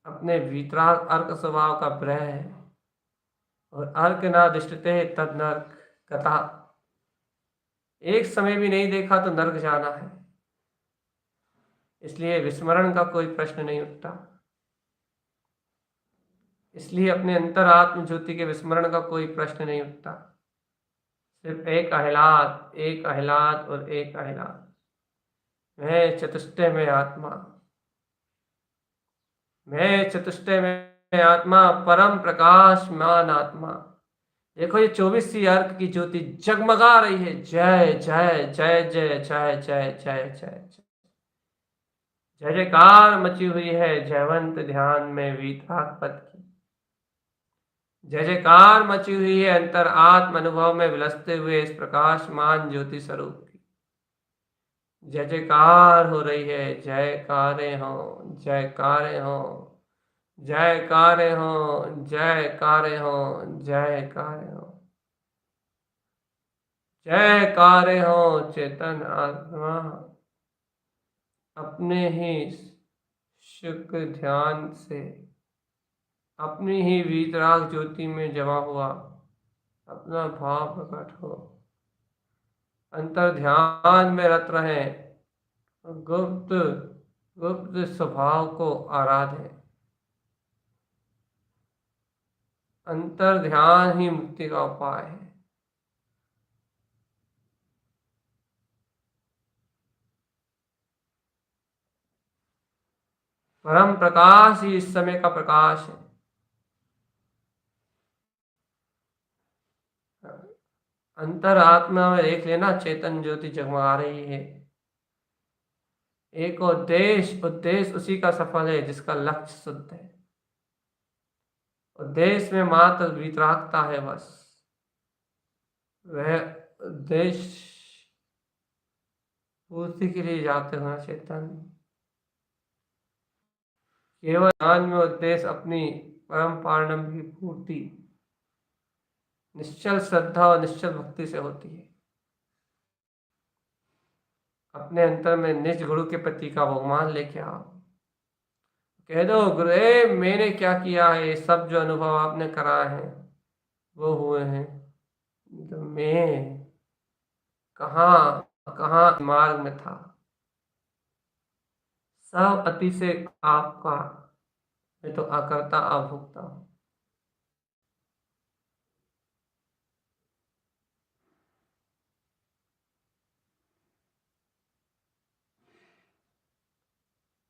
अपने वीतराग अर्क स्वभाव का ब्रह है। और अर्क ना दृष्टते तद नर्क कथा, एक समय भी नहीं देखा तो नर्क जाना है, इसलिए विस्मरण का कोई प्रश्न नहीं उठता। इसलिए अपने अंतर आत्म ज्योति के विस्मरण का कोई प्रश्न नहीं उठता। सिर्फ एक आह्लाद और एक आह्लाद। मैं चतुष्टय में आत्मा, मैं चतुष्टय में आत्मा, परम प्रकाशमान आत्मा। देखो ये 24वीं अर्क की ज्योति जगमगा रही है। जय जय जय जय जय जय जय जय जय जयकार मची हुई है जयवंत ध्यान में वीतराग पद की। जय जयकार मची हुई है अंतर आत्म अनुभव में विलसते हुए इस प्रकाशमान ज्योति स्वरूप की। जय जयकार हो रही है, जयकारे हो, जयकारे हो, जयकारे हो, जयकारे हो, जयकारे हो, जयकारे हो। चेतन आत्मा अपने ही शुक्र ध्यान से अपनी ही वीतराग ज्योति में जमा हुआ अपना भाव प्रकट हो, अंतर ध्यान में रत रहे, गुप्त गुप्त स्वभाव को आराधे। अंतर ध्यान ही मुक्ति का उपाय है। परम प्रकाश ही इस समय का प्रकाश है। अंतर आत्मा में देख लेना, चेतन ज्योति जगमगा रही है। एक उद्देश्य उसी का सफल है जिसका लक्ष्य शुद्ध है। उद्देश्य में मात्र वितरागता है बस। वह उद्देश्य पूर्ति के लिए जाते हुए चेतन केवल ज्ञान में उद्देश्य अपनी परम पारणम की पूर्ति निश्चल श्रद्धा और निश्चल भक्ति से होती है। अपने अंतर में निज गुरु के प्रति का बहुमान लेके आओ। कह दो, गुरुदेव मैंने क्या किया है, सब जो अनुभव आपने कराए हैं वो हुए हैं, तो मैं कहाँ कहाँ मार्ग में था। सब अति से आपका, मैं तो अकर्ता अभोक्ता हूँ।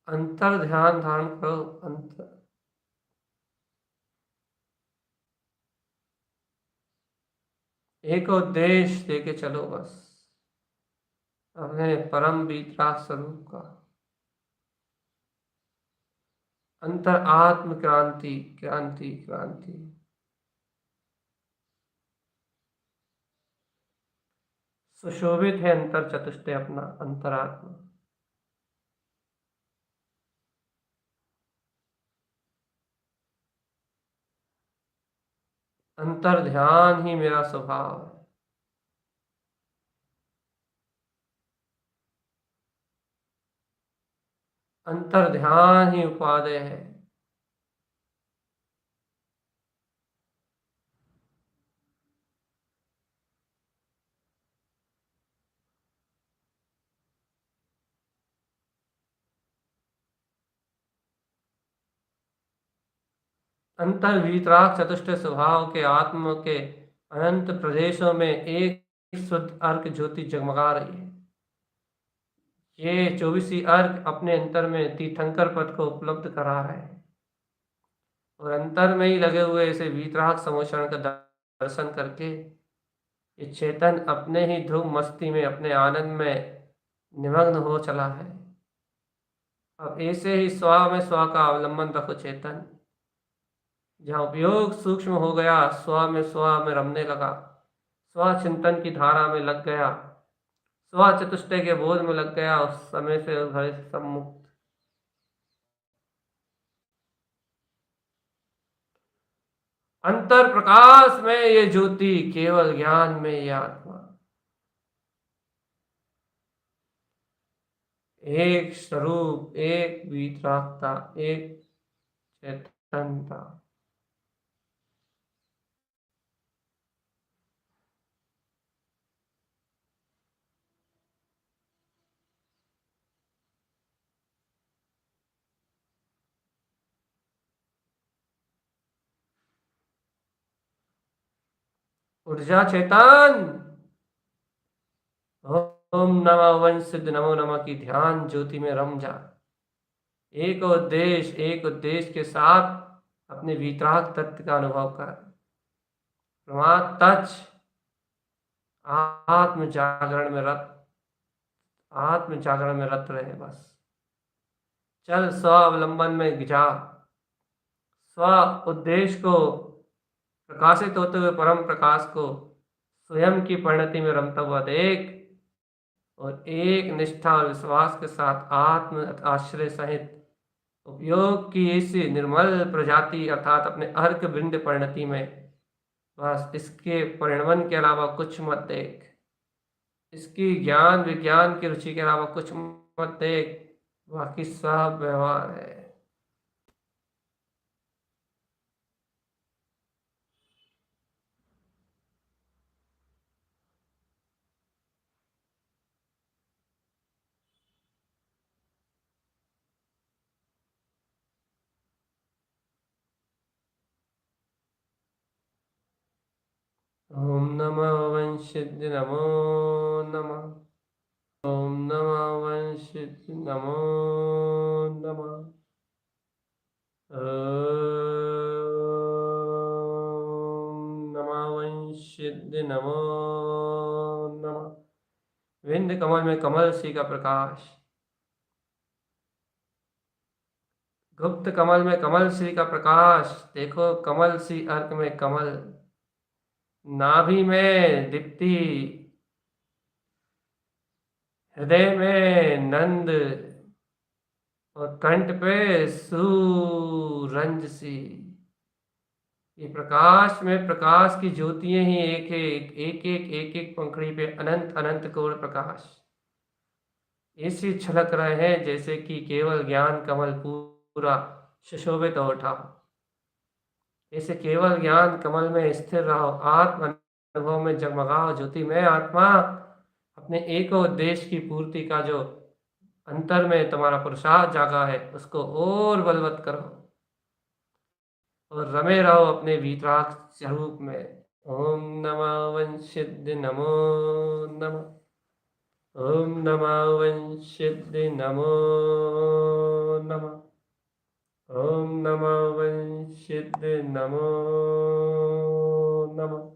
अंतर ध्यान धारण करो। अंतर एक उद्देश्य लेके चलो बस, अपने परम वितराग स्वरूप का। अंतर आत्म क्रांति क्रांति क्रांति। सुशोभित है अंतर चतुष्टय अपना अंतरात्मा। अंतर ध्यान ही मेरा स्वभाव है। अंतर ध्यान ही उपादेय है। अंतर वीतराग चतुष्ट स्वभाव के आत्म के अनंत प्रदेशों में एक शुद्ध अर्क ज्योति जगमगा रही है। ये 24 अर्क अपने अंतर में तीर्थंकर पद को उपलब्ध करा रहे हैं और अंतर में ही लगे हुए ऐसे वीतराग समोषण का दर्शन करके ये चेतन अपने ही ध्रुव मस्ती में अपने आनंद में निमग्न हो चला है। अब ऐसे ही स्व में स्व का अवलंबन रखो चेतन, जहाँ उपयोग सूक्ष्म हो गया, स्व में रमने लगा, स्व चिंतन की धारा में लग गया, स्व चतुष्टय के बोध में लग गया, उस समय से उस भय से सब मुक्त। अंतर प्रकाश में ये ज्योति, केवल ज्ञान में ये आत्मा, एक स्वरूप, एक वीतरागता, एक चेतनता। ऊर्जा चेतन, ओम नमः वंश सिद्ध नमो नमः की ध्यान ज्योति में रम जा। एक उद्देश्य के साथ अपने वीतराग तत्व का अनुभव कर। प्रमाद तच आत्म जागरण में रत, आत्म जागरण में रत रहे बस। चल स्व अवलंबन में जा, स्व उद्देश्य को प्रकाशित होते हुए परम प्रकाश को स्वयं की परिणति में रमता हुआ देख और एक निष्ठा और विश्वास के साथ आत्म आश्रय सहित उपयोग की इसी निर्मल प्रजाति अर्थात अपने अर्क वृंद परिणति में बस इसके परिणमन के अलावा कुछ मत देख, इसकी ज्ञान विज्ञान की रुचि के अलावा कुछ मत देख, बाकी सब व्यवहार है। ओम नमः वंशिद्ध नमो नमः, ओम नमः वंशिद्ध नमो नमः, ओम नमः वंशिद्ध नमो नमः। विंध्य कमल में कमल सी का प्रकाश, गुप्त कमल में कमल श्री का प्रकाश, देखो कमल सी अर्क में कमल, नाभि में दीप्ति, हृदय में नंद और कंठ पे सूरंज सी। ये प्रकाश में प्रकाश की ज्योतियां ही एक एक पंखड़ी पे अनंत अनंत करोड़ प्रकाश ऐसी छलक रहे हैं जैसे कि केवल ज्ञान कमल पूरा सुशोभित हो उठा। ऐसे केवल ज्ञान कमल में स्थिर रहो, आत्म अनुभव में जगमगाओ ज्योति में आत्मा, अपने एक उद्देश्य की पूर्ति का जो अंतर में तुम्हारा पुरुषार्थ जागा है उसको और बलवत करो और रमे रहो अपने वीतराग स्वरूप में। ओम नमः वंशिद्ध नमो नमः, ओम नमः वंशिद्ध नमो नमः, ओम नमः वंशिद्ध नमो नमः।